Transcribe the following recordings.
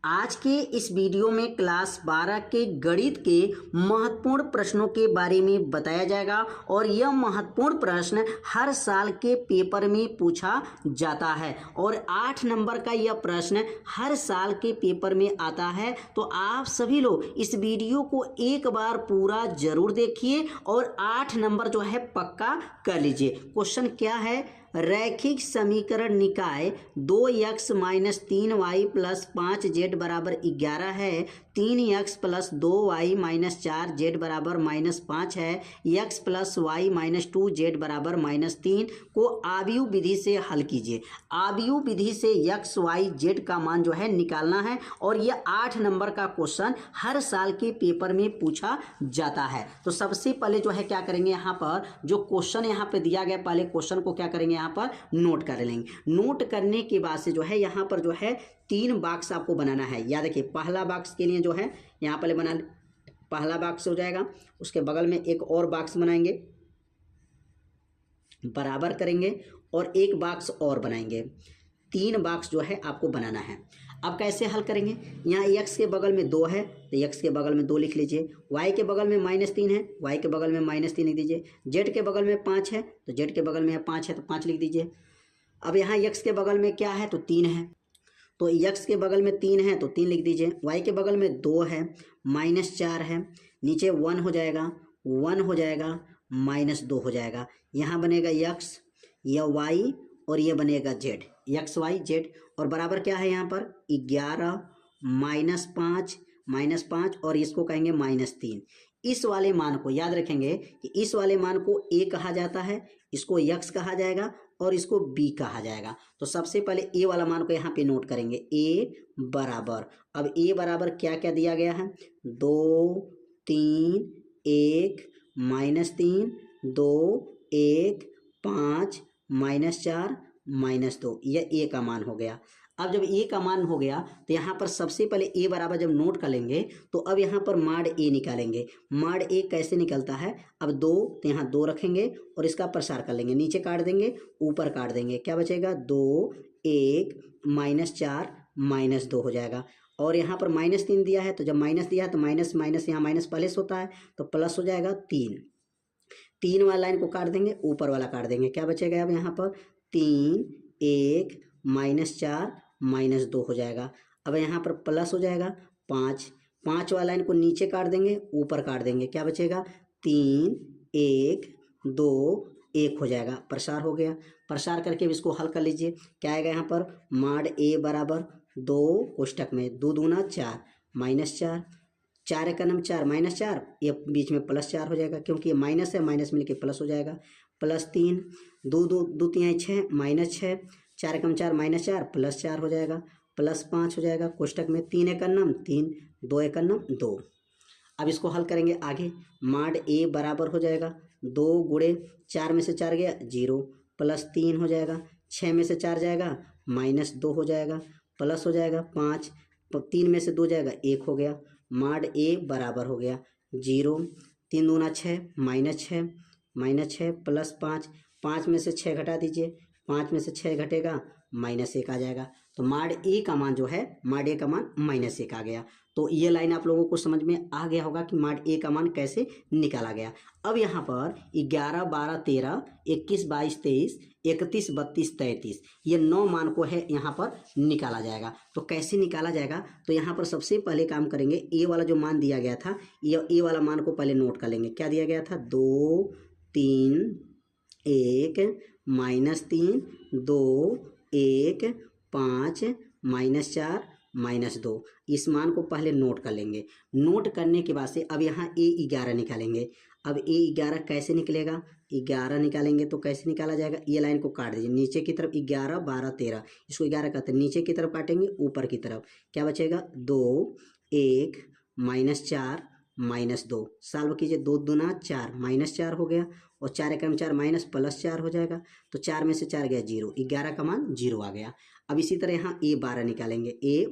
आज के इस वीडियो में क्लास 12 के गणित के महत्वपूर्ण प्रश्नों के बारे में बताया जाएगा और यह महत्वपूर्ण प्रश्न हर साल के पेपर में पूछा जाता है और 8 नंबर का यह प्रश्न हर साल के पेपर में आता है। तो आप सभी लोग इस वीडियो को एक बार पूरा जरूर देखिए और 8 नंबर जो है पक्का कर लीजिए। क्वेश्चन क्या है? रैखिक समीकरण निकाय 2x - 3y + 5z बराबर 11 है, 3x + 2y - 4z बराबर -5 है, x + y - 2z बराबर -3 को आव्यूह विधि से हल कीजिए। आव्यूह विधि से x y z का मान जो है निकालना है और यह 8 नंबर का क्वेश्चन हर साल के पेपर में पूछा जाता है। तो सबसे पहले जो है क्या करेंगे, यहाँ पर जो क्वेश्चन यहाँ पे दिया गया, पहले क्वेश्चन को क्या करेंगे, यहाँ पर नोट कर लेंगे। नोट करने के बाद से जो है यहाँ पर जो है 3 बॉक्स आपको बनाना है। याद रखिए, पहला बॉक्स के लिए जो है यहाँ पहले बना, पहला बॉक्स हो जाएगा, उसके बगल में एक और बॉक्स बनाएंगे, बराबर करेंगे और एक बॉक्स और बनाएंगे। 3 बॉक्स जो है आपको बनाना है। अब कैसे हल करेंगे? यहाँ x के बगल में 2 है तो x के बगल में 2 लिख लीजिए, y के बगल में -3 है, y के बगल में -3 लिख दीजिए, z के बगल में 5 है तो z के बगल में 5 है तो 5 लिख दीजिए। अब यहाँ x के बगल में क्या है तो 3 है, तो x के बगल में 3 है तो 3 लिख दीजिए। y के बगल में 2 है, -4 है, नीचे 1 हो जाएगा, 1 हो जाएगा, -2 हो जाएगा। यहाँ बनेगा x, यह y और ये बनेगा z, x y z और बराबर क्या है यहाँ पर 11 -5 और इसको कहेंगे -3। इस वाले मान को याद रखेंगे कि इस वाले मान को a कहा जाता है, इसको x कहा जाएगा और इसको b कहा जाएगा। तो सबसे पहले a वाला मान को यहाँ पे नोट करेंगे, a बराबर, अब a बराबर क्या क्या दिया गया है, 2 3 1 -3 2 1 5 -4 -2, यह a का मान हो गया। अब जब a का मान हो गया तो यहाँ पर सबसे पहले a बराबर जब नोट कर लेंगे तो अब यहाँ पर माड a निकालेंगे। माड a कैसे निकलता है? अब 2 तो यहाँ 2 रखेंगे और इसका प्रसार कर लेंगे, नीचे काट देंगे, ऊपर काट देंगे, क्या बचेगा 2 1 -4 -2 हो जाएगा। और यहाँ पर -3 दिया है तो जब माइनस दिया है तो माइनस माइनस यहाँ माइनस प्लस होता है तो प्लस हो जाएगा 3 वाला लाइन को काट देंगे, ऊपर वाला काट देंगे, क्या बचेगा अब यहाँ पर 3 1 -4 -2 हो जाएगा। अब यहाँ पर प्लस हो जाएगा 5 वाला लाइन को नीचे काट देंगे, ऊपर काट देंगे, क्या बचेगा 3 1 2 1 हो जाएगा। प्रसार हो गया, प्रसार करके इसको हल कर लीजिए। क्या आएगा यहाँ पर, माड a बराबर 2 कोष्टक में 2 दूना 4 -4, 4 एक नम 4 -4, ये बीच में +4 हो जाएगा क्योंकि ये माइनस है, माइनस मिलके प्लस हो जाएगा, +3 2 2 2 3 6 -6, 4 एकम 4 -4 +4 हो जाएगा, +5 हो जाएगा। कोष्टक में 3 एक नम 3 2 एक नम 2। अब इसको हल करेंगे आगे, माड a बराबर हो जाएगा 2 गुणे 4 में से 4 गया 0, +3 हो जाएगा, 6 में से 4 जाएगा -2 हो जाएगा, प्लस हो जाएगा 5, 3 में से 2 जाएगा 1 हो गया। माड a बराबर हो गया 0, 3 दूना 6 -6 +5, 5 में से 6 घटा दीजिए, 5 में से 6 घटेगा -1 आ जाएगा। तो माड a का मान जो है, माड a का मान -1 आ गया। तो ये लाइन आप लोगों को समझ में आ गया होगा कि माड a का मान कैसे निकाला गया। अब यहाँ पर 11 12 13 21 22 23 31 32 33 ये 9 मान को है यहाँ पर निकाला जाएगा। तो कैसे निकाला जाएगा? तो यहाँ पर सबसे पहले काम करेंगे, a वाला जो मान दिया गया था, ये a वाला मान को पहले नोट कर लेंगे। क्या दिया गया था, 2 3 1 -3 2 1 5 -4 -2, इस मान को पहले नोट कर लेंगे। नोट करने के बाद से अब यहाँ a 11 निकालेंगे। अब a 11 कैसे निकलेगा, 11 निकालेंगे तो कैसे निकाला जाएगा, ये लाइन को काट दीजिए, नीचे की तरफ 11 12 13, इसको 11 कहते हैं, नीचे की तरफ काटेंगे, ऊपर की तरफ, क्या बचेगा 2 1 -4 -2, सॉल्व कीजिए, 2 दूना 4 -4 हो गया और 4 एकम 4 +4 हो जाएगा, तो 4 में से 4 गया 0, 11 का मान 0 आ गया। अब इसी तरह यहाँ a 12 निकालेंगे, a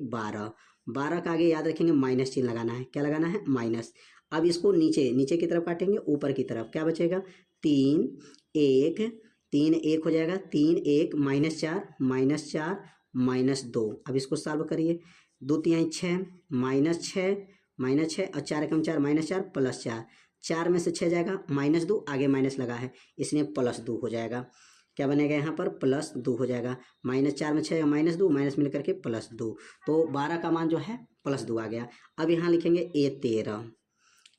12 का आगे याद रखेंगे माइनस चिन्ह लगाना है, क्या लगाना है, माइनस। अब इसको नीचे की तरफ काटेंगे, ऊपर की तरफ, क्या बचेगा 3 1 हो जाएगा, 3 1 -4 -2। अब इसको सॉल्व करिए, दो तिहाई 6 -6 और 4 एकम 4 -4 +4, 4 में से 6 जाएगा -2, आगे माइनस लगा है इसलिए +2 हो जाएगा। क्या बनेगा यहाँ पर +2 हो जाएगा। -4 में 6 -2 माइनस मिल करके +2, तो 12 का मान जो है +2 आ गया। अब यहाँ लिखेंगे A13।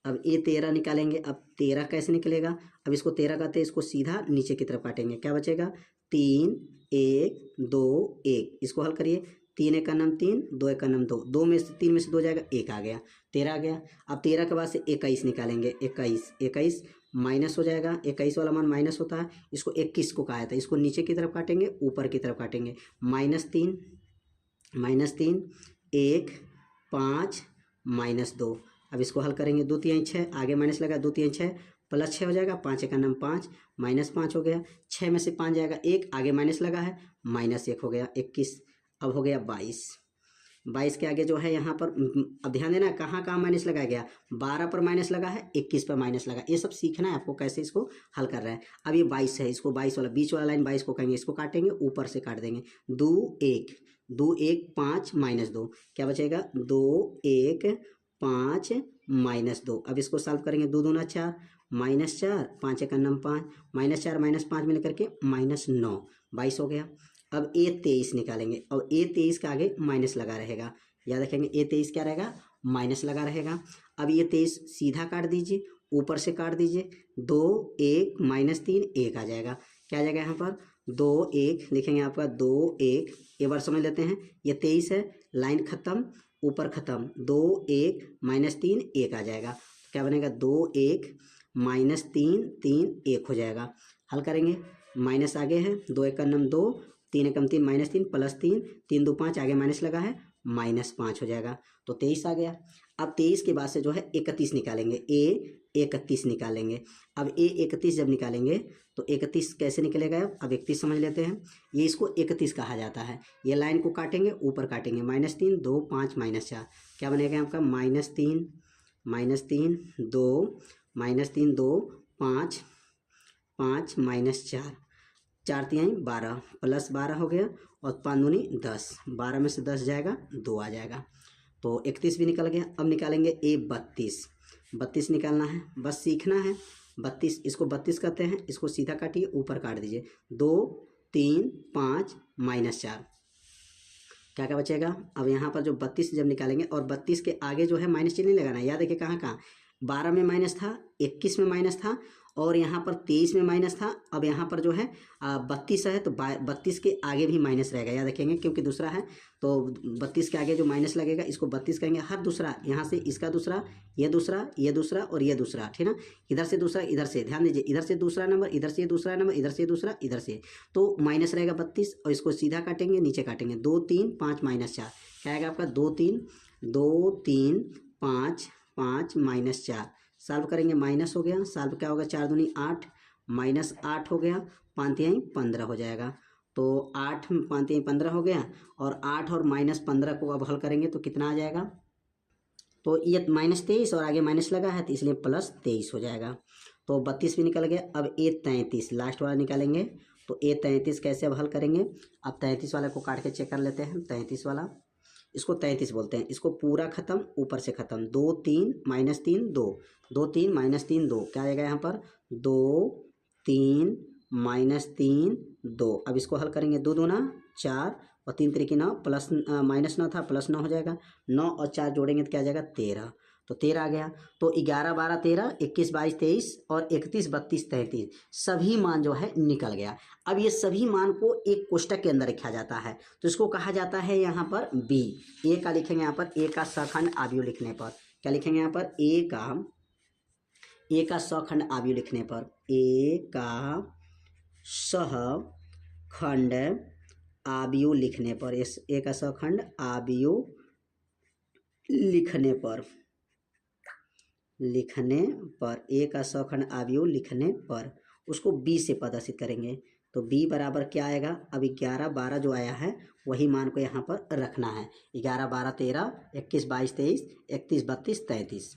अब A13 निकालेंगे। अब 13 कैसे निकलेगा? अब इसको 13 करते हैं, इसको सीधा नीचे की तरफ काटेंगे। क्या बचेगा? 3 1 2 1। इसको हल करिए। 3 एक का नाम 3, 2 एक का नाम 2, 2 में से 3 में से 2 जाएगा, 1 आ गया, 13 आ गया। अब 13 के बाद से 21 निकालेंगे। 21 माइनस हो जाएगा। 21 वाला मान माइनस होता है। इसको 21 को कहा जाता है। इसको नीचे की तरफ काटेंगे, ऊपर की तरफ काटेंगे। -3 1 5 -2। अब इसको हल करेंगे। 2 तिहाई 6, आगे माइनस लगा, 2 तिहाई 6 +6 हो जाएगा। 5 एक का नाम 5, -5 हो गया। 6 में से 5 जाएगा 1, आगे माइनस लगा है, -1 हो गया, 21। अब हो गया 22 के आगे जो है यहाँ पर अब ध्यान देना कहाँ कहाँ माइनस लगाया गया। 12 पर माइनस लगा है, 21 पर माइनस लगा। ये सब सीखना है आपको कैसे इसको हल कर रहा है। अब ये 22 है, इसको 22 वाला बीच वाला लाइन 22 को कहेंगे, इसको काटेंगे, ऊपर से काट देंगे। 2 1 5 -2, क्या बचेगा? 2 1 5 -2। अब इसको सॉल्व करेंगे। 2 दूना 4 -4, 5 एक का नाम 5, -4 -5 मिल करके -9, 22 हो गया। अब A23 निकालेंगे और A23 के आगे माइनस लगा रहेगा। याद रखेंगे A23 क्या रहेगा? माइनस लगा रहेगा। अब ये 23 सीधा काट दीजिए, ऊपर से काट दीजिए। 2 1 -3 1 आ जाएगा। क्या आ जाएगा यहाँ पर? 2 1 लिखेंगे आपका 2 1। एक बार समझ लेते हैं। ये 23 है, लाइन खत्म, ऊपर खत्म। 2 1 -3 1 आ जाएगा। क्या बनेगा? 2 1 -3 3 1 हो जाएगा। हल करेंगे। माइनस आगे है, 2 एक का नाम 2, 3 एकम 3 -3 +3, 3 2 5, आगे माइनस लगा है, -5 हो जाएगा। तो 23 आ गया। अब 23 के बाद से जो है 31 निकालेंगे। A31 निकालेंगे। अब A31 जब निकालेंगे तो 31 कैसे निकलेगा? अब 31 समझ लेते हैं। ये इसको 31 कहा जाता है। ये लाइन को काटेंगे, ऊपर काटेंगे। -3 2 5 -4, क्या बनेगा आपका? -3 2 5 5 -4, 4 तिहाई 12 +12 हो गया और 5 दूनी 10, 12 में से 10 जाएगा, 2 आ जाएगा। तो 31 भी निकल गया। अब निकालेंगे A32 निकालना है, बस सीखना है। 32, इसको 32 कहते हैं। इसको सीधा काटिए, ऊपर काट दीजिए। 2 3 5 -4, क्या क्या बचेगा? अब यहाँ पर जो 32 जब निकालेंगे और 32 के आगे जो है माइनस चिन्ह नहीं लगाना है। याद रखिए कहाँ कहाँ 12 में माइनस था, 21 में माइनस था और यहाँ पर 23 में माइनस था। अब यहाँ पर जो है 32 है तो 32 के आगे भी माइनस रहेगा। याद रखेंगे क्योंकि दूसरा है तो 32 के आगे जो माइनस लगेगा इसको 32 कहेंगे। हर दूसरा यहाँ से इसका दूसरा, ये दूसरा, ये दूसरा और ये दूसरा, ठीक है ना। इधर से दूसरा, इधर से, ध्यान दीजिए, इधर से दूसरा नंबर, इधर से दूसरा नंबर, इधर से दूसरा, इधर से, तो माइनस रहेगा 32 और इसको सीधा काटेंगे, नीचे काटेंगे। 2 3 5 -4, क्या आएगा आपका? 2 3 5 5 -4। सॉल्व करेंगे, माइनस हो गया। सॉल्व क्या होगा? 4 दूनी 8 -8 हो गया, 5 तिहाई 15 हो जाएगा। तो 8 5 तिहाई 15 हो गया और 8 और -15 को अब हल करेंगे तो कितना आ जाएगा? तो ये -23 और आगे माइनस लगा है तो इसलिए +23 हो जाएगा। तो 32 भी निकल गया। अब A33 लास्ट वाला निकालेंगे। तो A33 कैसे अब हल करेंगे? अब 33 वाले को काट के चेक कर लेते हैं। 33 वाला, इसको 33 बोलते हैं। इसको पूरा खत्म, ऊपर से खत्म। 2 3 -3 2, 2 3 -3 2, क्या आएगा यहाँ पर? 2 3 -3 2। अब इसको हल करेंगे। 2 दूना 4 और 3 3 9, प्लस -9 था, +9 हो जाएगा। 9 और 4 जोड़ेंगे तो क्या आ जाएगा? 13। तो 13 आ गया। तो 11 12 13, 21 22 23 और 31 32 33 सभी मान जो है निकल गया। अब ये सभी मान को एक कोष्टक के अंदर रखा जाता है तो इसको कहा जाता है यहाँ पर B। ए का लिखेंगे यहाँ पर, ए का सखंड आव्यूह लिखने पर क्या लिखेंगे यहाँ पर? ए का सखंड आव्यूह लिखने पर, ए का सहखंड आव्यूह लिखने पर, ए का सखंड आव्यूह लिखने पर ए का सखंड आव्यूह लिखने पर उसको B से प्रदर्शित करेंगे। तो B बराबर क्या आएगा? अब 11 12 जो आया है वही मान को यहाँ पर रखना है। 11 12 13, 21 22 23, 31 32 33।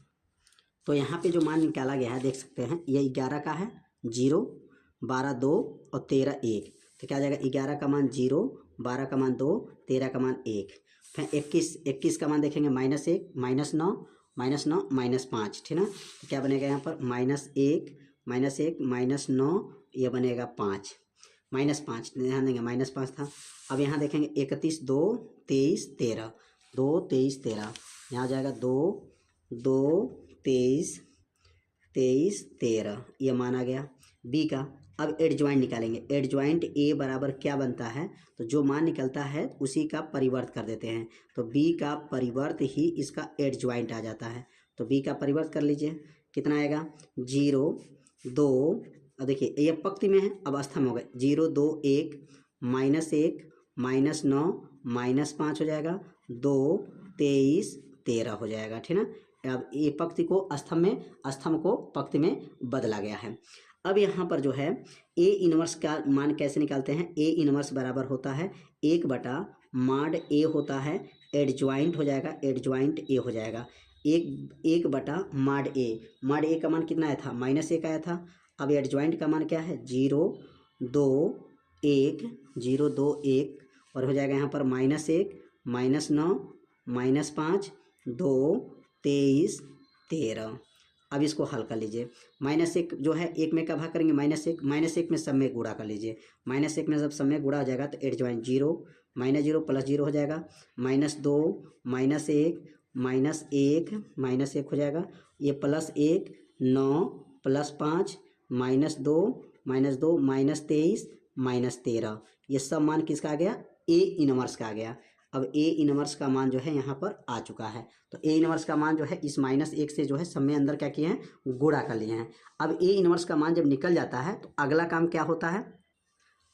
तो यहाँ पे जो मान निकाला गया है देख सकते हैं, ये 11 का है 0, 12 2 और 13 1। तो क्या आ जाएगा? 11 का मान 0, 12 का मान 2, 13 का मान 1। फिर 21 का मान देखेंगे -1 -9 -9 -5, ठीक ना। तो क्या बनेगा यहाँ पर -1 -9 ये बनेगा 5 -5, ध्यान देंगे -5 था। अब यहाँ देखेंगे 31 2 23 13 2 23 13, यहाँ हो जाएगा 2 2 23 23 13, ये मान आ गया बी का। अब एडजॉइंट निकालेंगे। एडजॉइंट ए बराबर क्या बनता है, तो जो मान निकलता है उसी का परिवर्त कर देते हैं। तो बी का परिवर्त ही इसका एडजॉइंट आ जाता है। तो बी का परिवर्त कर लीजिए, कितना आएगा 0 2, अब देखिए ये पंक्ति में है, अब स्तंभ हो गए 0 2 1 -1 -9 -5 हो जाएगा, 2 23 13 हो जाएगा, ठीक ना। अब ये पंक्ति को स्तंभ को पंक्ति में बदला गया है। अब यहाँ पर जो है ए इनवर्स का मान कैसे निकालते हैं। ए इनवर्स बराबर होता है 1/mod ए होता है, एडजॉइंट हो जाएगा, एडजॉइंट ए हो जाएगा 1/mod ए का मान कितना आया था -1 आया था। अब एडजॉइंट का मान क्या है 0 2 1 0 2 1, और हो जाएगा यहाँ पर -1 -9 -5 2 23 13। अब इसको हल कर लीजिए। -1 जो है 1 में का भाग करेंगे -1 में सब में गुणा कर लीजिए। -1 में जब सब में गुणा हो जाएगा तो एडजॉइंट 0 -0 + 0 हो जाएगा, -2 -1 हो जाएगा, ये +1 9 +5 -2 -2 -23 -13, ये सब मान किसका आ गया ए इनवर्स का आ गया। अब ए इनवर्स का मान जो है यहाँ पर आ चुका है। तो ए इनवर्स का मान जो है इस -1 से जो है सब में अंदर क्या किए हैं गुणा कर लिए हैं। अब ए इनवर्स का मान जब निकल जाता है तो अगला काम क्या होता है।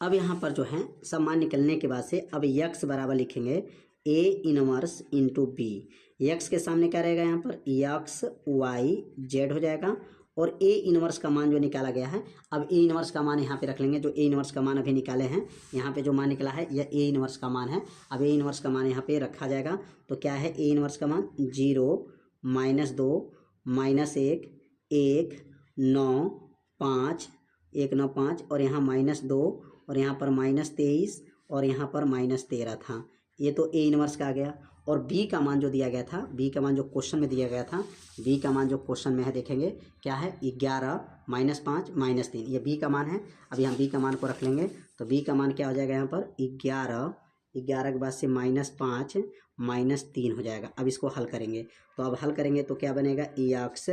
अब यहाँ पर जो है सब मान निकलने के बाद से अब यक्स बराबर लिखेंगे A inverse into B. X के सामने क्या रहेगा यहाँ पर यक्स वाई जेड हो जाएगा, और ए इनवर्स का मान जो निकाला गया है, अब ए इनवर्स का मान यहाँ पे रख लेंगे। जो ए इनवर्स का मान अभी निकाले हैं, यहाँ पे जो मान निकला है यह ए इनवर्स का मान है। अब ए इनवर्स का मान यहाँ पे रखा जाएगा। तो क्या है ए इनवर्स का मान 0 -2 -1 1 9 5 1 9 5, और यहाँ -2 और यहाँ पर -23 और यहाँ पर -13 था। ये तो ए इनवर्स का आ गया। और बी का मान जो दिया गया था, बी का मान जो क्वेश्चन में दिया गया था, बी का मान जो क्वेश्चन में है देखेंगे क्या है 11 -5 -3, ये बी का मान है। अब यहाँ बी का मान को रख लेंगे। तो बी का मान क्या हो जाएगा यहाँ पर 11 के बाद से -5 -3 हो जाएगा। अब इसको हल करेंगे। तो अब हल करेंगे तो क्या बनेगा एक्स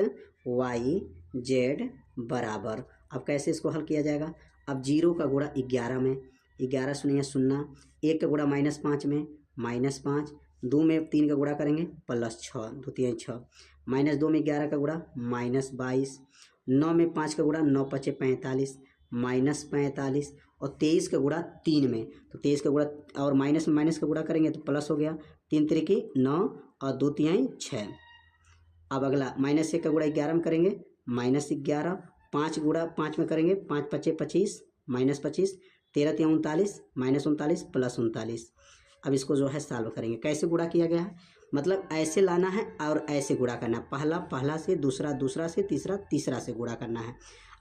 वाई जेड बराबर, अब कैसे इसको हल किया जाएगा। अब 0 का गुणा 11 में, 11 शून्य 0, 1 का गुणा -5 में -5, 2 में 3 का गुणा करेंगे +6 2 3 6, -2 में 11 का गुणा -22, 9 में 5 का गुणा 9 5 45 -45, और 23 का गुणा 3 में, तो 23 का गुणा और माइनस में माइनस का गुणा करेंगे तो प्लस हो गया, 3 3 9 और 2 3 6। अब अगला -1 का गुणा 11 में करेंगे -11, 5 गुणा 5 में करेंगे 5 5 25 -25, 13 3 39 -39 +39। अब इसको जो है सॉल्व करेंगे। कैसे गुणा किया गया है, मतलब ऐसे लाना है और ऐसे गुणा करना है, पहला से दूसरा, दूसरा से तीसरा, तीसरा से गुणा करना है।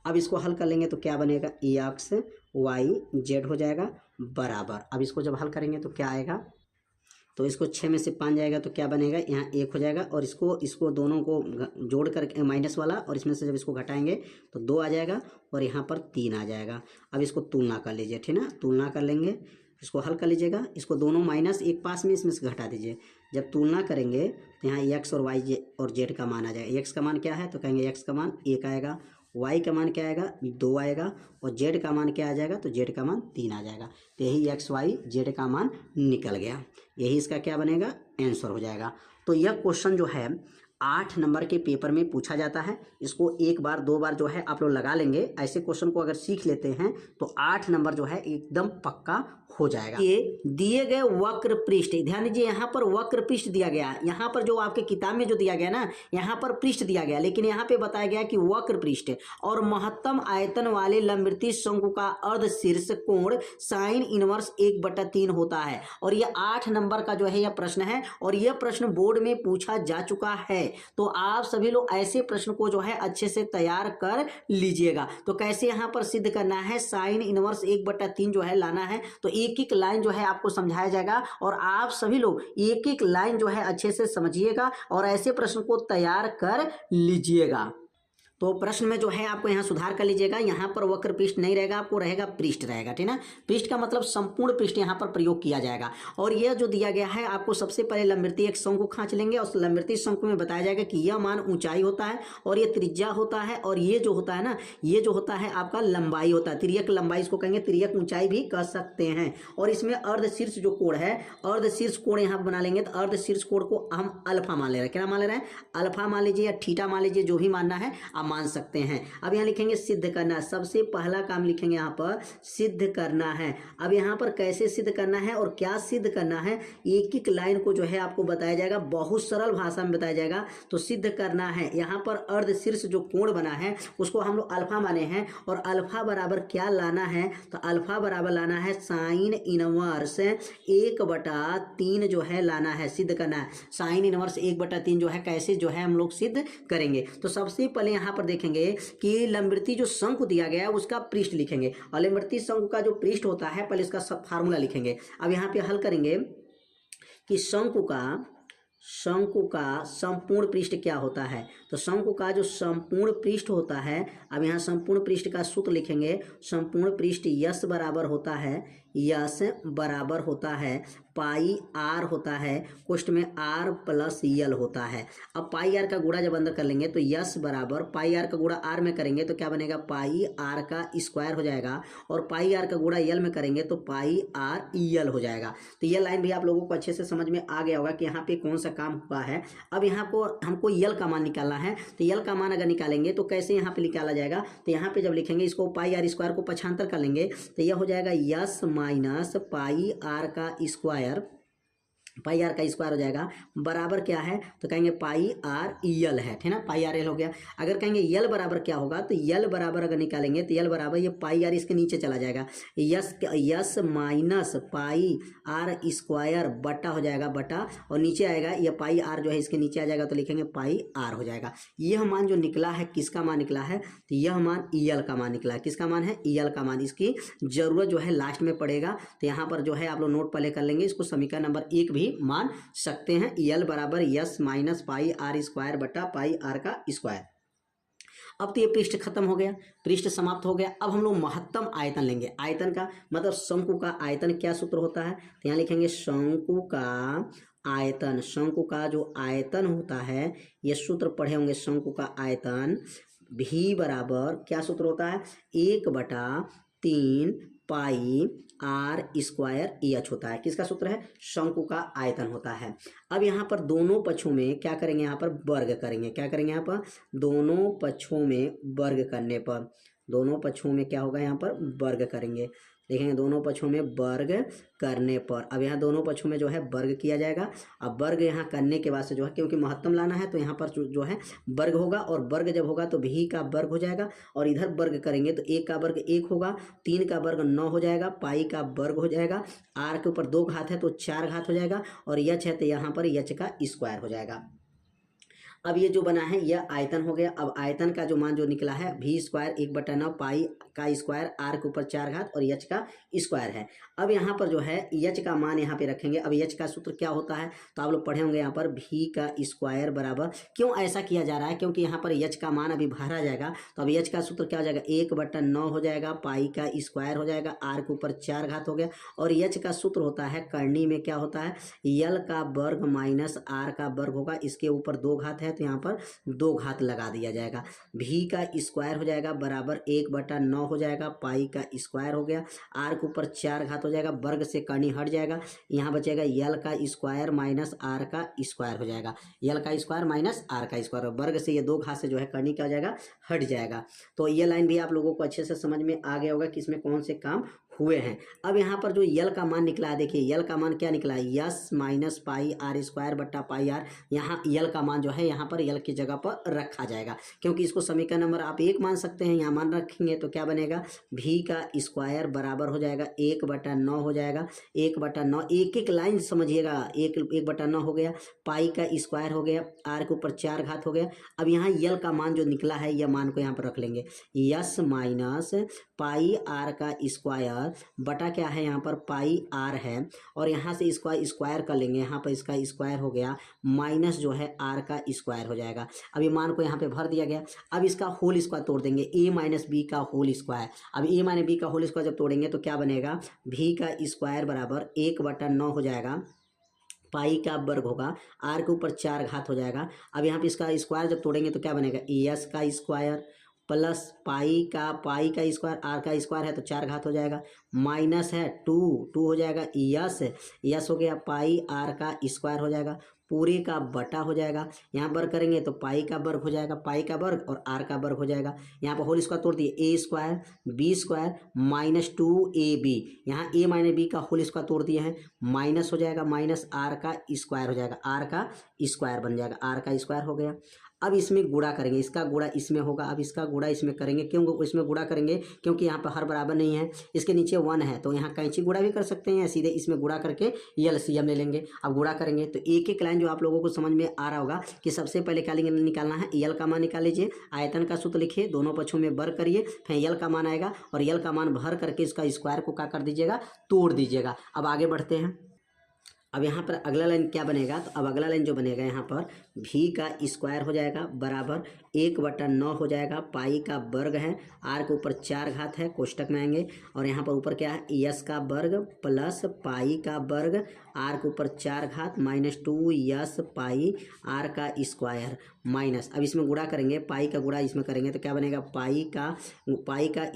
अब इसको हल कर लेंगे तो क्या बनेगा एक्स वाई जेड हो जाएगा बराबर। अब इसको जब हल करेंगे तो क्या आएगा, तो इसको 6 में से 5 जाएगा तो क्या बनेगा यहाँ 1 हो जाएगा, और इसको दोनों को जोड़ कर माइनस वाला, और इसमें से जब इसको घटाएंगे तो 2 आ जाएगा और यहाँ पर 3 आ जाएगा। अब इसको तुलना कर लीजिए, ठीक ना, तुलना कर लेंगे, इसको हल कर लीजिएगा। इसको दोनों माइनस एक पास में, इसमें से घटा दीजिए। जब तुलना करेंगे तो यहाँ एक्स और वाई और जेड का मान आ जाएगा। एक्स का मान क्या है तो कहेंगे एक्स का मान 1 आएगा, वाई का मान क्या आएगा 2 आएगा, और जेड का मान क्या आ जाएगा तो जेड का मान 3 आ जाएगा। तो यही एक्स वाई जेड का मान निकल गया, यही इसका क्या बनेगा आंसर हो जाएगा। तो यह क्वेश्चन जो है 8 नंबर के पेपर में पूछा जाता है। इसको 1 बार 2 बार जो है आप लोग लगा लेंगे, ऐसे क्वेश्चन को अगर सीख लेते हैं तो 8 नंबर जो है एकदम पक्का हो जाएगा। ये दिए गए वक्र पृष्ठ, ध्यान दीजिए यहाँ पर वक्र पृष्ठ दिया गया है, यहाँ पर जो आपके किताब में जो दिया गया ना यहाँ पर पृष्ठ दिया गया, लेकिन यहाँ पे बताया गया कि वक्र पृष्ठ और महत्तम आयतन वाले लंबवृत्तीय शंकु का अर्ध शीर्ष कोण साइन इनवर्स 1/3 होता है। और ये 8 नंबर का जो है यह प्रश्न है, और यह प्रश्न बोर्ड में पूछा जा चुका है। तो आप सभी लोग ऐसे प्रश्न को जो है अच्छे से तैयार कर लीजिएगा। तो कैसे यहाँ पर सिद्ध करना है, साइन इनवर्स 1/3 जो है लाना है, तो एक एक लाइन जो है आपको समझाया जाएगा और आप सभी लोग एक एक लाइन जो है अच्छे से समझिएगा और ऐसे प्रश्न को तैयार कर लीजिएगा। तो प्रश्न में जो है आपको यहाँ सुधार कर लीजिएगा, यहाँ पर वक्र पृष्ठ नहीं रहेगा, आपको रहेगा पृष्ठ रहेगा, ठीक है ना। पृष्ठ का मतलब संपूर्ण पृष्ठ यहाँ पर प्रयोग किया जाएगा। और यह जो दिया गया है आपको सबसे पहले लंबवृत्तीय एक शंकु खींच लेंगे और लंबवृत्तीय शंकु में बताया जाएगा कि यह मान ऊंचाई होता है और ये त्रिज्या होता है और ये जो होता है ना, ये जो होता है आपका लंबाई होता है, तिर्यक लंबाई इसको कहेंगे, तिर्यक ऊंचाई भी कह सकते हैं। और इसमें अर्ध शीर्ष जो कोण है, अर्ध शीर्ष कोण यहाँ बना लेंगे तो अर्ध शीर्ष कोण को हम अल्फा मान ले रहे हैं। क्या मान ले रहे हैं? अल्फा मान लीजिए या थीटा मान लीजिए, जो भी मानना है आप मान सकते हैं। अब यहाँ लिखेंगे सिद्ध करना, सबसे पहला काम लिखेंगे यहाँ पर सिद्ध करना है। अब यहाँ पर कैसे सिद्ध करना है और क्या सिद्ध करना है, एक एक लाइन को जो है आपको बताया जाएगा, बहुत सरल भाषा में बताया जाएगा। तो सिद्ध करना है, यहाँ पर अर्ध शीर्ष जो कोण बना है उसको हम लोग अल्फा माने हैं और अल्फा बराबर क्या लाना है, तो अल्फा बराबर लाना है साइन इनवर्स 1/3 जो है लाना है, सिद्ध करना है। साइन इनवर्स 1/3 जो है कैसे जो है हम लोग सिद्ध करेंगे। तो सबसे पहले यहाँ पर देखेंगे कि लंबवृत्तीय जो शंकु दिया गया है उसका पृष्ठ लिखेंगे और लंबवृत्तीय शंकु का जो पृष्ठ होता है पहले इसका सब फार्मूला लिखेंगे। अब यहाँ पे हल करेंगे कि शंकु का संपूर्ण पृष्ठ क्या होता है। तो शंकु का जो संपूर्ण पृष्ठ होता है, अब यहाँ संपूर्ण पृष्ठ का सूत्र लिखेंगे। संपूर्ण पृष्ठ यस बराबर होता है, यस बराबर होता है पाई आर होता है, कोष्ठ में आर प्लस यल होता है। अब पाई आर का गुणा जब अंदर कर लेंगे तो यस बराबर पाई आर का गुणा आर में करेंगे तो क्या बनेगा, पाई आर का स्क्वायर हो जाएगा और पाई आर का गुणा यल में करेंगे तो पाई आर यल हो जाएगा। तो यह लाइन भी आप लोगों को अच्छे से समझ में आ गया होगा कि यहाँ पे कौन सा काम हुआ है। अब यहाँ को हमको यल का मान निकालना है, तो यल का मान अगर निकालेंगे तो कैसे यहाँ पे निकाला जाएगा, तो यहाँ पे जब लिखेंगे इसको पाई आर स्क्वायर को पक्षांतर कर लेंगे तो यह हो जाएगा यस माइनस पाई आर का स्क्वायर, पाई आर का स्क्वायर हो जाएगा बराबर क्या है, तो कहेंगे पाई आर यल है, ठीक है ना, पाई आर यल हो गया। अगर कहेंगे यल बराबर क्या होगा, तो यल बराबर अगर निकालेंगे तो यल बराबर ये पाई आर इसके नीचे चला जाएगा, S minus pi R square बटा हो जाएगा बटा, और नीचे आएगा ये पाई आर जो है इसके नीचे आ जाएगा तो लिखेंगे पाई आर हो जाएगा। यह मान जो निकला है किसका मान निकला है, तो यह मान यल का मान निकला है। किसका मान है, यल का मान। इसकी जरूरत जो है लास्ट में पड़ेगा, तो यहाँ पर जो है आप लोग नोट पहले कर लेंगे, इसको समीकरण नंबर 1 भी मान सकते हैं। यल बराबर S minus pi R square बटा पाई आर का स्क्वायर। अब तो ये पृष्ठ खत्म हो गया, पृष्ठ समाप्त हो गया। अब हम लोग महत्तम आयतन लेंगे। आयतन का मतलब शंकु का आयतन क्या सूत्र होता है, तो यहाँ लिखेंगे शंकु का आयतन। शंकु का जो आयतन होता है ये सूत्र पढ़े होंगे, शंकु का आयतन भी बराबर क्या सूत्र होता है, 1/3 पाई आर स्क्वायर एच होता है। किसका सूत्र है, शंकु का आयतन होता है। अब यहाँ पर दोनों पक्षों में क्या करेंगे, यहाँ पर वर्ग करेंगे। क्या करेंगे, यहाँ पर दोनों पक्षों में वर्ग करने पर, दोनों पक्षों में क्या होगा, यहाँ पर वर्ग करेंगे। देखेंगे दोनों पक्षों में वर्ग करने पर, अब यहाँ दोनों पक्षों में जो है वर्ग किया जाएगा। अब वर्ग यहाँ करने के बाद से जो है, क्योंकि महत्तम लाना है तो यहाँ पर जो है वर्ग होगा, और वर्ग जब होगा तो भी का वर्ग हो जाएगा, और इधर वर्ग करेंगे तो 1 का वर्ग 1 होगा, 3 का वर्ग 9 हो जाएगा, पाई का वर्ग हो जाएगा, आर के ऊपर 2 घात है तो 4 घात हो जाएगा, और यच है तो यहाँ पर यच का स्क्वायर हो जाएगा। अब ये जो बना है यह आयतन हो गया। अब आयतन का जो मान जो निकला है भी स्क्वायर 1/9 पाई का स्क्वायर आर के ऊपर 4 घात और यच का स्क्वायर है। अब यहाँ पर जो है यच का मान यहाँ पे रखेंगे। अब यच का सूत्र क्या होता है, तो आप लोग पढ़े होंगे यहाँ पर भी का स्क्वायर बराबर, क्यों ऐसा किया जा रहा है, क्योंकि यहाँ पर यच का मान अभी भरा जाएगा। तो अब यच का सूत्र क्या हो जाएगा, 1/9 हो जाएगा, पाई का स्क्वायर हो जाएगा, आर के ऊपर 4 घात हो गया, और यच का सूत्र होता है करनी में क्या होता है, यल का वर्ग माइनस आर का वर्ग होगा, इसके ऊपर 2 घात है तो यहाँ पर 2 घात लगा दिया जाएगा। भी का स्क्वायर हो जाएगा बराबर 1/9 हो जाएगा, पाई का स्क्वायर हो गया, आर के ऊपर 4 घात हो जाएगा, वर्ग से करनी हट जाएगा, यहाँ बचेगा यल का स्क्वायर माइनस आर का स्क्वायर हो जाएगा, यल का स्क्वायर माइनस आर का स्क्वायर, वर्ग से ये 2 घात से जो है करनी क्या हो जाएगा, हट जाएगा। तो ये लाइन भी आप लोगों को अच्छे से समझ में आ गया होगा कि इसमें कौन से काम हुए हैं। अब यहाँ पर जो यल का मान निकला है, देखिए यल का मान क्या निकला है, S minus pi R square बट्टा पाई आर। यहाँ यल का मान जो है यहाँ पर यल की जगह पर रखा जाएगा, क्योंकि इसको समीकरण नंबर आप 1 मान सकते हैं, यहाँ मान रखेंगे तो क्या बनेगा, भी का स्क्वायर बराबर हो जाएगा 1/9 हो जाएगा, 1/9, एक एक लाइन समझिएगा, 1/9 हो गया, पाई का स्क्वायर हो गया, आर के ऊपर 4 घात हो गया। अब यहाँ यल का मान जो निकला है यह मान को यहाँ पर रख लेंगे, यस माइनस पाई आर का स्क्वायर पर बटा क्या है यहाँ पर पाई आर है, और यहाँ से इसका स्क्वायर कर लेंगे, यहाँ पर इसका स्क्वायर हो गया माइनस जो है आर का स्क्वायर हो जाएगा। अब ये मान को यहाँ पे भर दिया गया। अब इसका होल स्क्वायर तोड़ देंगे, ए माइनस बी का होल स्क्वायर। अब ए माइनस बी का होल स्क्वायर जब तोड़ेंगे तो क्या बनेगा, भी का स्क्वायर बराबर 1/9 हो जाएगा, पाई का वर्ग होगा, आर के ऊपर 4 घात हो जाएगा। अब यहाँ पे इसका स्क्वायर जब तोड़ेंगे तो क्या बनेगा, एस का स्क्वायर प्लस पाई का स्क्वायर, आर का स्क्वायर है तो 4 घात हो जाएगा, माइनस है 2 हो जाएगा, यस हो गया, पाई आर का स्क्वायर हो जाएगा, पूरे का बटा हो जाएगा। यहाँ वर्ग करेंगे तो पाई का वर्ग हो जाएगा, पाई का वर्ग और आर का वर्ग हो जाएगा। यहाँ पर होल स्क्वायर तोड़ दिए, A square B square minus 2ab, यहाँ ए माइनस बी का होल स्क्वायर तोड़ दिए हैं, माइनस हो जाएगा, माइनस आर का स्क्वायर हो जाएगा, आर का स्क्वायर बन जाएगा, आर का स्क्वायर हो गया। अब इसमें गुणा करेंगे, इसका गुणा इसमें होगा, अब इसका गुणा इसमें करेंगे, क्यों इसमें गुणा करेंगे, क्योंकि यहाँ पर हर बराबर नहीं है, इसके नीचे 1 है तो यहाँ कैंची गुणा भी कर सकते हैं, सीधे इसमें गुणा करके एलसीएम ले लेंगे। अब गुणा करेंगे तो एक एक लाइन जो आप लोगों को समझ में आ रहा होगा कि सबसे पहले क्या निकालना है, यल का मान निकाल लीजिए, आयतन का सूत्र लिखिए, दोनों पक्षों में वर्ग करिए, फिर यल का मान आएगा और यल का मान भर करके इसका स्क्वायर को क्या कर दीजिएगा, तोड़ दीजिएगा। अब आगे बढ़ते हैं। अब यहाँ पर अगला लाइन क्या बनेगा, तो अब अगला लाइन जो बनेगा यहाँ पर भी का स्क्वायर हो जाएगा बराबर 1/9 हो जाएगा, पाई का वर्ग है, आर के ऊपर 4 घात है, कोष्टक में आएंगे और यहाँ पर ऊपर क्या है, यस का वर्ग प्लस पाई का वर्ग, आर के ऊपर 4 घात माइनस 2 यस पाई आर का स्क्वायर माइनस, अब इसमें गुणा करेंगे, पाई का गुणा इसमें करेंगे तो क्या बनेगा, पाई का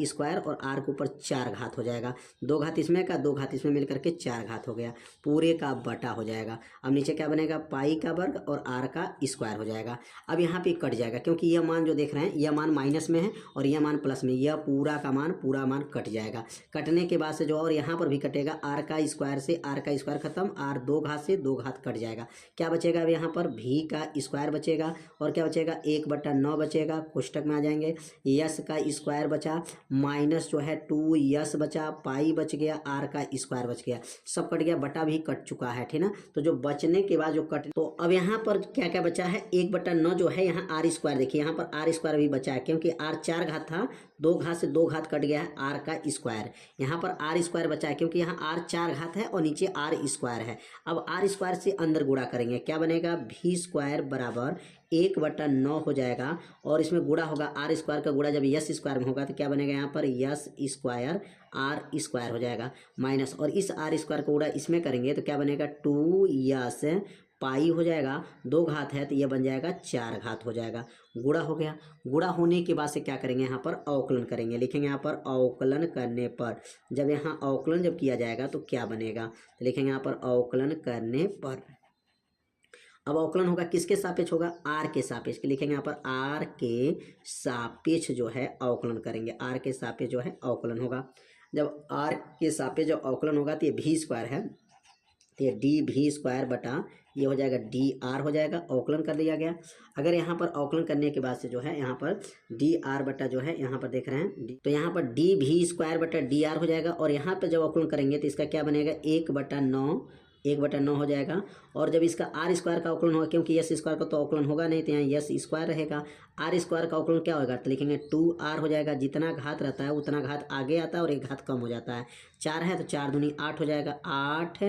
स्क्वायर और आर के ऊपर 4 घात हो जाएगा, 2 घात इसमें का 2 घात इसमें मिलकर के 4 घात हो गया, पूरे का बटा हो जाएगा। अब नीचे क्या बनेगा, पाई का वर्ग और आर का स्क्वायर हो जाएगा। अब यहाँ पे कट जाएगा क्योंकि यह मान जो देख रहे हैं यह मान माइनस में है और यह मान प्लस में, यह पूरा मान कट जाएगा। कटने के बाद से जो और यहाँ पर भी कटेगा, आर का स्क्वायर से आर का स्क्वायर खत्म, आर 2 घात से 2 घात कट जाएगा। क्या बचेगा, अब यहाँ पर भी का स्क्वायर बचेगा और क्या बचेगा, 1/9 बचेगा, कोष्टक में आ जाएंगे, यस का स्क्वायर बचा माइनस जो है 2 यस बचा, पाई बच गया, आर का स्क्वायर बच गया, सब कट गया, बटा भी कट चुका है, ठीक ना। तो जो बचने के बाद जो कट, तो अब यहाँ पर क्या क्या बचा है, 1/9 जो है, यहाँ आर स्क्वायर देखिए, यहाँ पर आर स्क्वायर भी बचा है क्योंकि आर 4 घात था, 2 घात से 2 घात कट गया है, आर का स्क्वायर, यहाँ पर आर स्क्वायर बचा है क्योंकि यहाँ आर 4 घात है और नीचे आर स्क्वायर है। अब आर स्क्वायर से अंदर गुणा करेंगे, क्या बनेगा, भी स्क्वायर बराबर 1/9 हो जाएगा और इसमें गुणा होगा, आर स्क्वायर का गुणा जब यस स्क्वायर में होगा तो क्या बनेगा, यहाँ पर यस स्क्वायर आर स्क्वायर हो जाएगा माइनस, और इस आर स्क्वायर का गुणा इसमें करेंगे तो क्या बनेगा, 2 यस पाई हो जाएगा, 2 घात है तो यह बन जाएगा 4 घात हो जाएगा, गुणा हो गया। गुणा होने के बाद से क्या करेंगे, यहाँ पर अवकलन करेंगे, लिखेंगे यहाँ पर अवकलन करने पर, जब यहाँ अवकलन जब किया जाएगा तो क्या बनेगा, तो लिखेंगे यहाँ पर अवकलन करने पर। अब अवकलन होगा किसके सापेक्ष होगा, आर के सापेक्ष, लिखेंगे यहाँ पर आर के सापेक्ष जो है अवकलन करेंगे, आर के सापेक्ष जो है अवकलन होगा। जब आर के सापेक्ष जब अवकलन होगा तो ये भी स्क्वायर है, तो ये डी भी स्क्वायर बटा ये हो जाएगा डी आर हो जाएगा, अवकलन कर दिया गया। अगर यहाँ पर अवकलन करने के बाद से जो है यहाँ पर डी आर बटा जो है यहाँ पर देख रहे हैं, तो यहाँ पर डी भी स्क्वायर बटा डी आर हो जाएगा, और यहाँ पर जब अवकलन करेंगे तो इसका क्या बनेगा, 1/9 हो जाएगा। और जब इसका आर स्क्वायर का अवकलन होगा, क्योंकि यस स्क्वायर का तो अवकलन होगा नहीं तो यहाँ यस स्क्वायर रहेगा, आर स्क्वायर का अवकलन क्या होगा, तो लिखेंगे 2r हो जाएगा, जितना घात रहता है उतना घात आगे आता है और 1 घात कम हो जाता है, 4 है तो 4 दूनी 8 हो जाएगा, 8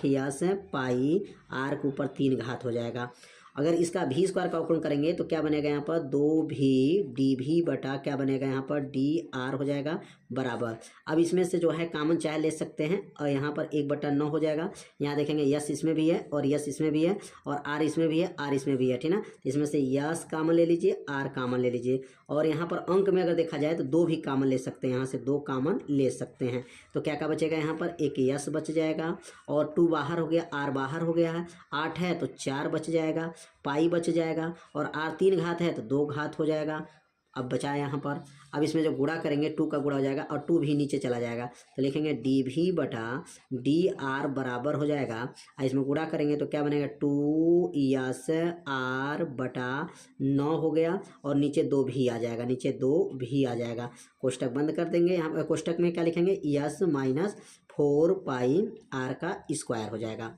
यस पाई आर के ऊपर 3 घात हो जाएगा। अगर इसका भी स्क्वायर का अवकलन करेंगे तो क्या बनेगा, यहाँ पर 2 भी डी भी बटा क्या बनेगा, यहाँ पर डी आर हो जाएगा बराबर। अब इसमें से जो है कामन चाहे ले सकते हैं और यहाँ पर 1/9 हो जाएगा, यहाँ देखेंगे यस इसमें भी है और यस इसमें भी है और आर इसमें भी है, आर इसमें भी है, ठीक ना। इसमें से यस कामन ले लीजिए, आर कामन ले लीजिए, और यहाँ पर अंक में अगर देखा जाए तो 2 भी कामन ले सकते हैं, यहाँ से 2 कामन ले सकते हैं। तो क्या क्या बचेगा, यहाँ पर एक यस बच जाएगा और 2 बाहर हो गया, आर बाहर हो गया है, 8 है तो 4 बच जाएगा, पाई बच जाएगा, और आर 3 घात है तो 2 घात हो जाएगा। अब बचा यहाँ पर, अब इसमें जब गुणा करेंगे 2 का गुणा हो जाएगा और 2 भी नीचे चला जाएगा, तो लिखेंगे डी भी बटा डी आर बराबर हो जाएगा, इसमें गुणा करेंगे तो क्या बनेगा, 2 यस आर बटा 9 हो गया और नीचे 2 भी आ जाएगा, नीचे 2 भी आ जाएगा, कोष्टक बंद कर देंगे। यहाँ पर कोष्टक में क्या लिखेंगे, यस माइनस 4 पाई आर का स्क्वायर हो जाएगा।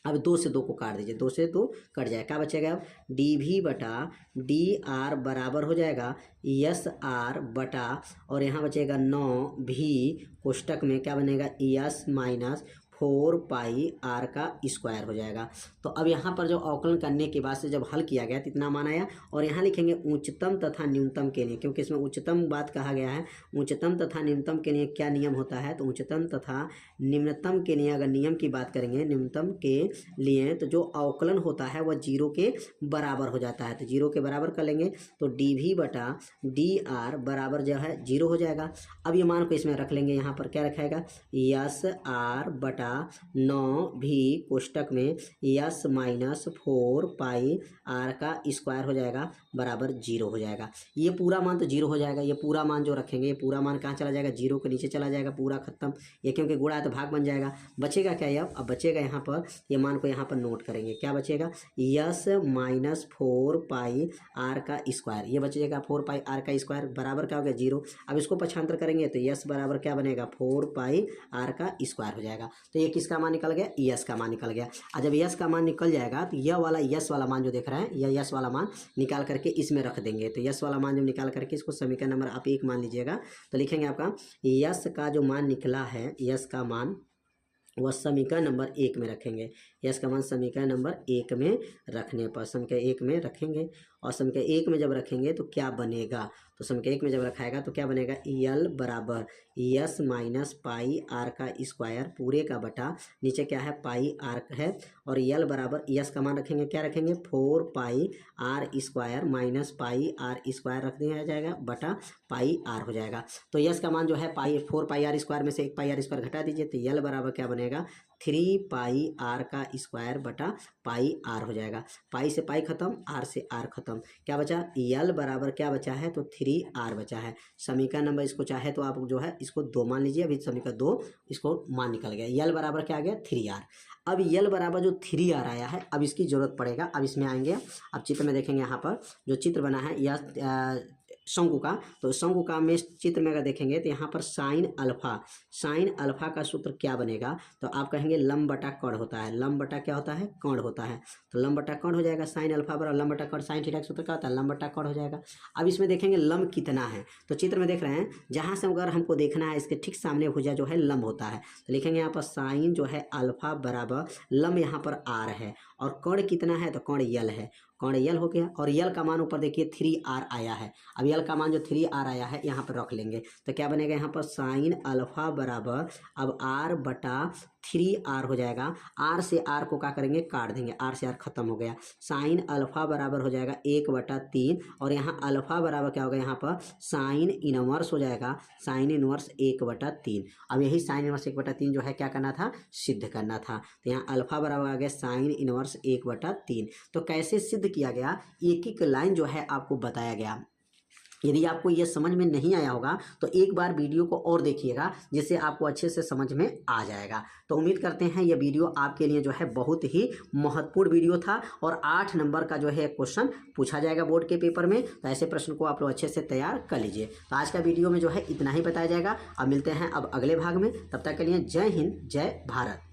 अब 2 से 2 को काट दीजिए, 2 से 2 कट जाए, क्या बचेगा अब डी वी बटा डी आर बराबर हो जाएगा यस आर बटा और यहाँ बचेगा 9 भी कोष्टक में क्या बनेगा यस माइनस 4 पाई आर का स्क्वायर हो जाएगा। तो अब यहाँ पर जो अवकलन करने के बाद से जब हल किया गया तो इतना मान आया और यहाँ लिखेंगे उच्चतम तथा न्यूनतम के लिए, क्योंकि इसमें उच्चतम बात कहा गया है। उच्चतम तथा न्यूनतम के लिए क्या नियम होता है, तो उच्चतम तथा निम्नतम के लिए अगर नियम की बात करेंगे न्यूनतम के लिए तो जो अवकलन होता है वह 0 के बराबर हो जाता है। तो 0 के बराबर कर लेंगे तो डी वी बटा डी आर बराबर जो है 0 हो जाएगा। अब ये मान को इसमें रख लेंगे, यहाँ पर क्या रखाएगा यस आर बटा 9 भी कोष्टक में यस माइनस 4 पाई आर का स्क्वायर हो जाएगा बराबर 0 हो जाएगा। ये पूरा मान तो 0 हो जाएगा, ये पूरा मान जो रखेंगे ये पूरा मान कहाँ चला जाएगा 0 के नीचे चला जाएगा, पूरा खत्म। ये क्योंकि गुणा है तो भाग बन जाएगा। बचेगा क्या ये अब बचेगा यहाँ पर, ये मान को यहाँ पर नोट करेंगे, क्या बचेगा यस माइनस 4 पाई आर का स्क्वायर, ये बचेगा 4 पाई आर का स्क्वायर बराबर क्या हो गया 0। अब इसको पक्षांतर करेंगे तो यस बराबर क्या बनेगा 4 पाई आर का स्क्वायर हो जाएगा। तो ये किसका मान निकल गया यस का मान निकल गया। और जब यस का मान निकल जाएगा तो यह वाला यस वाला मान जो देख रहे हैं यह यस वाला मान निकाल करके इसमें रख देंगे। तो यस वाला मान जब निकाल करके इसको समीकरण नंबर आप 1 मान लीजिएगा तो लिखेंगे आपका यस का जो मान निकला है यस का मान वह समीकरण नंबर 1 में रखेंगे। यस का मान समीकरण नंबर 1 में रखने पर समीकरण 1 में रखेंगे और समीकरण 1 में जब रखेंगे तो क्या बनेगा, तो समीकरण 1 में जब रखाएगा तो क्या बनेगा यल बराबर यस माइनस पाई आर का स्क्वायर पूरे का बटा नीचे क्या है पाई आर है और यल बराबर यस का मान रखेंगे क्या रखेंगे 4 pi R square minus pi R square रख दिया जाएगा बटा पाई आर हो जाएगा। तो यस का मान जो है 4 पाई आर स्क्वायर में से 1 पाई आर स्क्वायर घटा दीजिए तो यल बराबर क्या बनेगा 3 पाई आर का स्क्वायर बटा पाई आर हो जाएगा। पाई से पाई खत्म, आर से आर खत्म, क्या बचा यल बराबर क्या बचा है तो 3 आर बचा है। समीकरण नंबर इसको चाहे तो आप जो है इसको 2 मान लीजिए, अभी समीकरण 2 इसको मान निकल गया। यल बराबर क्या आ गया 3 आर। अब यल बराबर जो 3 आर आया है अब इसकी जरूरत पड़ेगा, अब इसमें आएंगे। अब चित्र में देखेंगे यहाँ पर जो चित्र बना है यह शंकु का, तो शंकु का में चित्र में अगर देखेंगे तो यहाँ पर साइन अल्फा का सूत्र क्या बनेगा तो आप कहेंगे लंब बटा कर्ण होता है। लंब बटा क्या होता है कर्ण होता है, तो लंब बटा कर्ण हो जाएगा। साइन अल्फा बराबर लंब बटा कर्ण, साइन थीटा का सूत्र क्या होता है लंब बटा कर्ण हो जाएगा। अब इसमें देखेंगे लंब कितना है, तो चित्र में देख रहे हैं जहाँ से अगर हमको देखना है इसके ठीक सामने भुजा जो है लंब होता है, तो लिखेंगे यहाँ पर साइन जो है अल्फा बराबर लंब यहाँ पर आर है और कर्ण कितना है तो कर्ण यल है, कर्ण यल हो गया। और यल का मान ऊपर देखिए 3 आर आया है। अब यल का मान जो 3 आर आया है यहाँ पर रख लेंगे तो क्या बनेगा यहाँ पर साइन अल्फा बराबर अब आर बटा 3 आर हो जाएगा। आर से आर को क्या करेंगे काट देंगे, आर से आर खत्म हो गया। साइन अल्फा बराबर हो जाएगा 1/3 और यहाँ अल्फा बराबर क्या होगा यहाँ पर साइन इनवर्स हो जाएगा, साइन इनवर्स 1/3। अब यही साइन इनवर्स 1/3 जो है क्या करना था सिद्ध करना था, तो यहाँ अल्फा बराबर आ गया साइन इनवर्स 1/3। तो कैसे सिद्ध किया गया एक एक लाइन जो है आपको बताया गया। यदि आपको यह समझ में नहीं आया होगा तो एक बार वीडियो को और देखिएगा जिससे आपको अच्छे से समझ में आ जाएगा। तो उम्मीद करते हैं यह वीडियो आपके लिए जो है बहुत ही महत्वपूर्ण वीडियो था और 8 नंबर का जो है क्वेश्चन पूछा जाएगा बोर्ड के पेपर में, तो ऐसे प्रश्न को आप लोग अच्छे से तैयार कर लीजिए। तो आज का वीडियो में जो है इतना ही बताया जाएगा। अब मिलते हैं अब अगले भाग में, तब तक के लिए जय हिंद जय भारत।